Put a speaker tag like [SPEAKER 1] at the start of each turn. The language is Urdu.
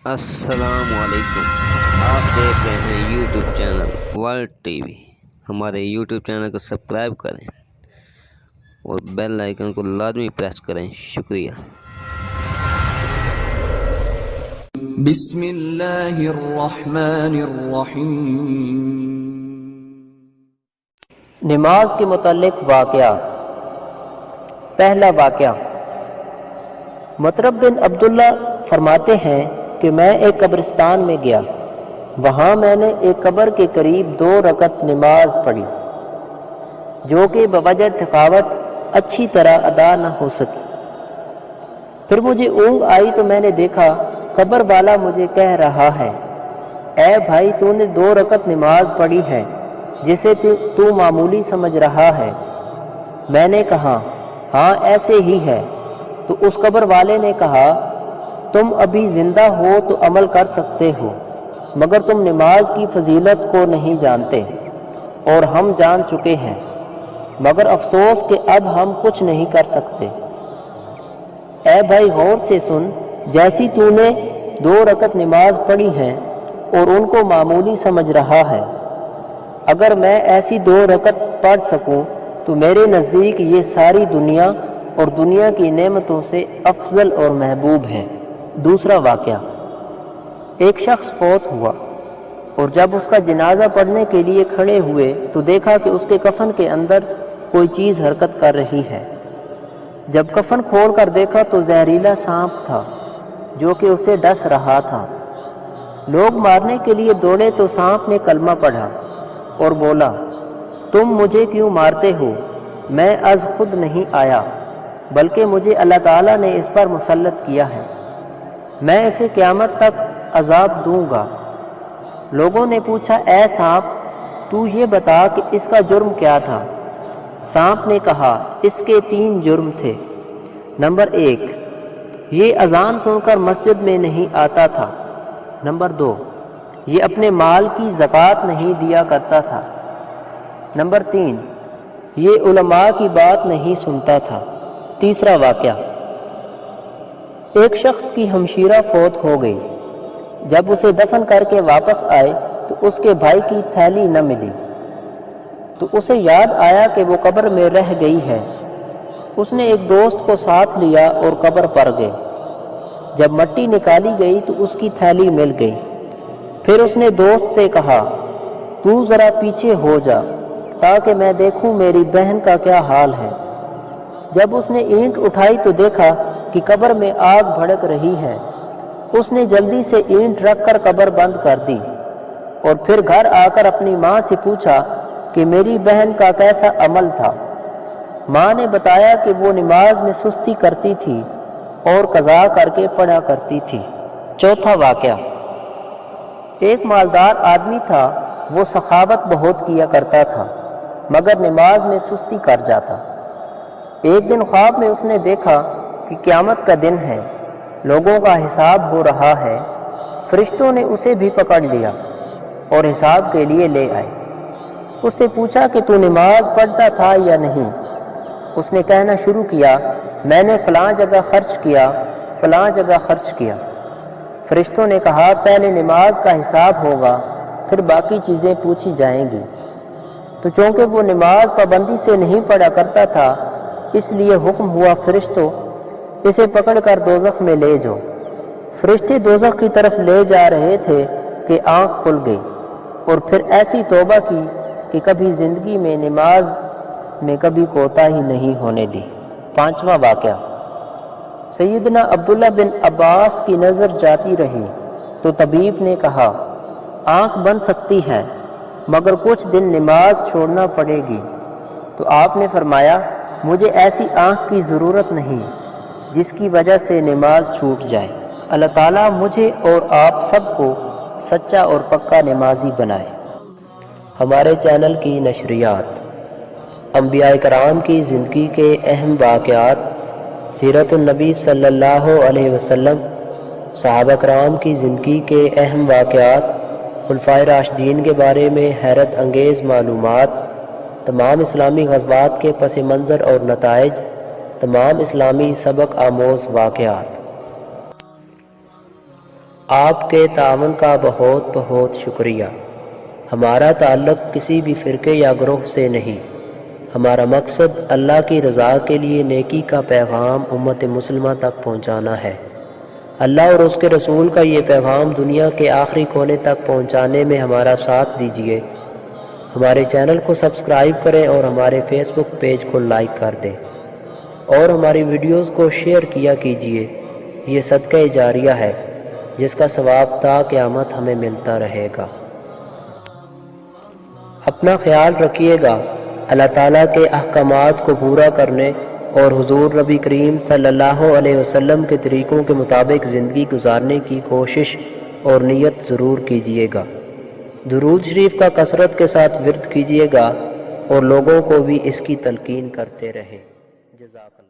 [SPEAKER 1] السلام علیکم، آپ دیکھ رہے ہیں YouTube channel world T V. ہمارے یوٹیوب چینل کو سبسکرائب کریں اور بیل آئیکن کو لازمی پریس کریں۔ شکریہ۔
[SPEAKER 2] بسم اللہ الرحمن الرحیم۔
[SPEAKER 3] نماز کے متعلق واقعات۔ پہلا واقعہ، مطرب بن عبداللہ فرماتے ہیں کہ میں ایک قبرستان میں گیا، وہاں میں نے ایک قبر کے قریب 2 رکعت نماز پڑھی، جو کہ بوجہ تھکاوٹ اچھی طرح ادا نہ ہو سکی۔ پھر مجھے اونگ آئی تو میں نے دیکھا قبر والا مجھے کہہ رہا ہے، اے بھائی، تو نے 2 رکعت نماز پڑھی ہے جسے تو معمولی سمجھ رہا ہے۔ میں نے کہا، ہاں ایسے ہی ہے۔ تو اس قبر والے نے کہا، تم ابھی زندہ ہو تو عمل کر سکتے ہو، مگر تم نماز کی فضیلت کو نہیں جانتے، اور ہم جان چکے ہیں، مگر افسوس کہ اب ہم کچھ نہیں کر سکتے۔ اے بھائی، غور سے سن، جیسی تو نے 2 رکعت نماز پڑھی ہیں اور ان کو معمولی سمجھ رہا ہے، اگر میں ایسی 2 رکعت پڑھ سکوں تو میرے نزدیک یہ ساری دنیا اور دنیا کی نعمتوں سے افضل اور محبوب ہے۔ دوسرا واقعہ، ایک شخص فوت ہوا اور جب اس کا جنازہ پڑھنے کے لیے کھڑے ہوئے تو دیکھا کہ اس کے کفن کے اندر کوئی چیز حرکت کر رہی ہے۔ جب کفن کھول کر دیکھا تو زہریلا سانپ تھا جو کہ اسے ڈس رہا تھا۔ لوگ مارنے کے لیے دوڑے تو سانپ نے کلمہ پڑھا اور بولا، تم مجھے کیوں مارتے ہو؟ میں از خود نہیں آیا، بلکہ مجھے اللہ تعالیٰ نے اس پر مسلط کیا ہے، میں اسے قیامت تک عذاب دوں گا۔ لوگوں نے پوچھا، اے سانپ، تو یہ بتا کہ اس کا جرم کیا تھا؟ سانپ نے کہا، اس کے 3 جرم تھے۔ نمبر 1، یہ اذان سن کر مسجد میں نہیں آتا تھا۔ نمبر 2، یہ اپنے مال کی زکوٰۃ نہیں دیا کرتا تھا۔ نمبر 3، یہ علماء کی بات نہیں سنتا تھا۔ تیسرا واقعہ، ایک شخص کی ہمشیرہ فوت ہو گئی۔ جب اسے دفن کر کے واپس آئے تو اس کے بھائی کی تھیلی نہ ملی، تو اسے یاد آیا کہ وہ قبر میں رہ گئی ہے۔ اس نے ایک دوست کو ساتھ لیا اور قبر پر گئے۔ جب مٹی نکالی گئی تو اس کی تھیلی مل گئی۔ پھر اس نے دوست سے کہا، تو ذرا پیچھے ہو جا تاکہ میں دیکھوں میری بہن کا کیا حال ہے۔ جب اس نے اینٹ اٹھائی تو دیکھا کہ قبر میں آگ بھڑک رہی ہے۔ اس نے جلدی سے اینٹ رکھ کر قبر بند کر دی اور پھر گھر آ کر اپنی ماں سے پوچھا کہ میری بہن کا کیسا عمل تھا۔ ماں نے بتایا کہ وہ نماز میں سستی کرتی تھی اور قضا کر کے پڑھا کرتی تھی۔ چوتھا واقعہ، ایک مالدار آدمی تھا، وہ سخاوت بہت کیا کرتا تھا مگر نماز میں سستی کر جاتا۔ ایک دن خواب میں اس نے دیکھا کہ قیامت کا دن ہے، لوگوں کا حساب ہو رہا ہے۔ فرشتوں نے اسے بھی پکڑ لیا اور حساب کے لیے لے آئے۔ اس سے پوچھا کہ تو نماز پڑھتا تھا یا نہیں؟ اس نے کہنا شروع کیا، میں نے فلاں جگہ خرچ کیا، فلاں جگہ خرچ کیا۔ فرشتوں نے کہا، پہلے نماز کا حساب ہوگا، پھر باقی چیزیں پوچھی جائیں گی۔ تو چونکہ وہ نماز پابندی سے نہیں پڑھا کرتا تھا، اس لیے حکم ہوا، فرشتوں، اسے پکڑ کر دوزخ میں لے جاؤ۔ فرشتے دوزخ کی طرف لے جا رہے تھے کہ آنکھ کھل گئی اور پھر ایسی توبہ کی کہ کبھی زندگی میں نماز میں کبھی کوتاہی نہیں ہونے دی۔ پانچواں واقعہ، سیدنا عبداللہ بن عباس کی نظر جاتی رہی تو طبیب نے کہا، آنکھ بن سکتی ہے مگر کچھ دن نماز چھوڑنا پڑے گی۔ تو آپ نے فرمایا، مجھے ایسی آنکھ کی ضرورت نہیں جس کی وجہ سے نماز چھوٹ جائے۔ اللہ تعالیٰ مجھے اور آپ سب کو سچا اور پکا نمازی بنائے۔ ہمارے چینل کی نشریات، انبیاء کرام کی زندگی کے اہم واقعات، سیرت النبی صلی اللہ علیہ وسلم، صحابہ کرام کی زندگی کے اہم واقعات، خلفائے راشدین کے بارے میں حیرت انگیز معلومات، تمام اسلامی غزوات کے پس منظر اور نتائج، تمام اسلامی سبق آموز واقعات۔ آپ کے تعاون کا بہت بہت شکریہ۔ ہمارا تعلق کسی بھی فرقے یا گروہ سے نہیں، ہمارا مقصد اللہ کی رضا کے لیے نیکی کا پیغام امت مسلمہ تک پہنچانا ہے۔ اللہ اور اس کے رسول کا یہ پیغام دنیا کے آخری کونے تک پہنچانے میں ہمارا ساتھ دیجیے۔ ہمارے چینل کو سبسکرائب کریں اور ہمارے فیس بک پیج کو لائک کر دیں اور ہماری ویڈیوز کو شیئر کیا کیجیے۔ یہ صدقہ جاریہ ہے جس کا ثواب تا قیامت ہمیں ملتا رہے گا۔ اپنا خیال رکھیے گا۔ اللہ تعالیٰ کے احکامات کو پورا کرنے اور حضور نبی کریم صلی اللہ علیہ وسلم کے طریقوں کے مطابق زندگی گزارنے کی کوشش اور نیت ضرور کیجیے گا۔ درود شریف کا کثرت کے ساتھ ورد کیجیے گا اور لوگوں کو بھی اس کی تلقین کرتے رہیں۔ جزاک اللہ۔